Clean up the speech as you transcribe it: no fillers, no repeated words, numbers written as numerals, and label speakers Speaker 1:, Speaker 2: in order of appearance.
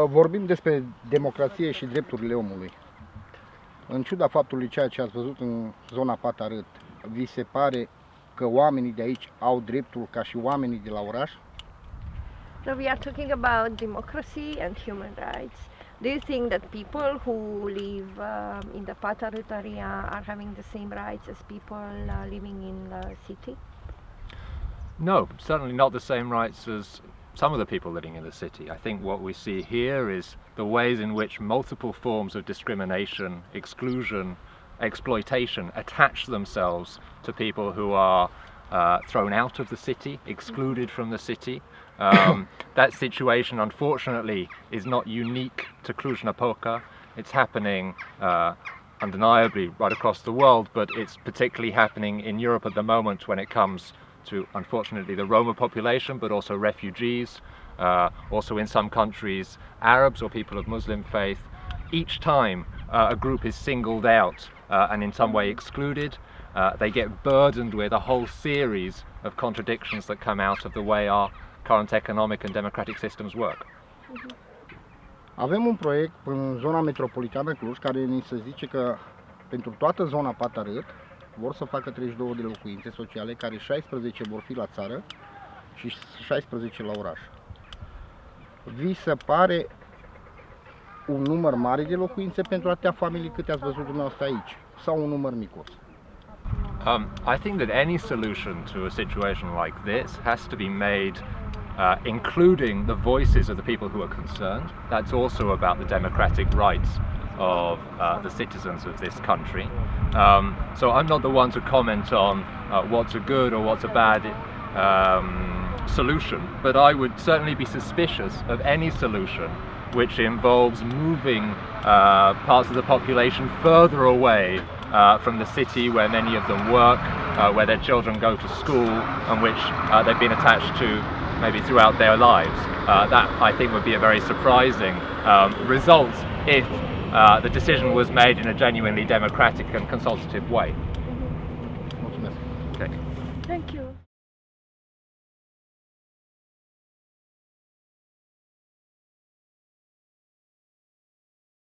Speaker 1: Vorbim despre democrație și drepturile omului. În ciuda faptului ceea ce ați văzut în zona Patarât, vi se pare că oamenii de aici au dreptul ca și oamenii de la oraș?
Speaker 2: So we are talking about democracy and human rights. Do you think that people who live in the Patarut area are having the same rights as people living in the city?
Speaker 3: No, certainly not the same rights as some of the people living in the city. I think what we see here is the ways in which multiple forms of discrimination, exclusion, exploitation attach themselves to people who are thrown out of the city, excluded from the city. That situation, unfortunately, is not unique to Cluj-Napoca. It's happening undeniably right across the world, but it's particularly happening in Europe at the moment when it comes to, unfortunately, the Roma population, but also refugees, also in some countries, Arabs or people of Muslim faith. Each time a group is singled out and in some way excluded, they get burdened with a whole series of contradictions that come out of the way our current economic and democratic systems work.
Speaker 1: Avem un proiect în zona metropolitană Cluj care ni se zice că pentru toată zona Patarât vor să facă 32 de locuințe sociale, care 16 vor fi la țară și 16 la oraș. Vi se pare un număr mare de locuințe pentru atâtea familii câte ați văzut dumneavoastră aici? Sau un număr micos?
Speaker 3: I think that any solution to a situation like this has to be made including the voices of the people who are concerned. That's also about the democratic rights of the citizens of this country. So I'm not the one to comment on what's a good or what's a bad solution, but I would certainly be suspicious of any solution which involves moving parts of the population further away from the city where many of them work, where their children go to school, and which they've been attached to maybe throughout their lives. That, I think, would be a very surprising result if the decision was made in a genuinely democratic and consultative way.
Speaker 1: Mulțumesc.
Speaker 3: Okay.
Speaker 2: Thank you.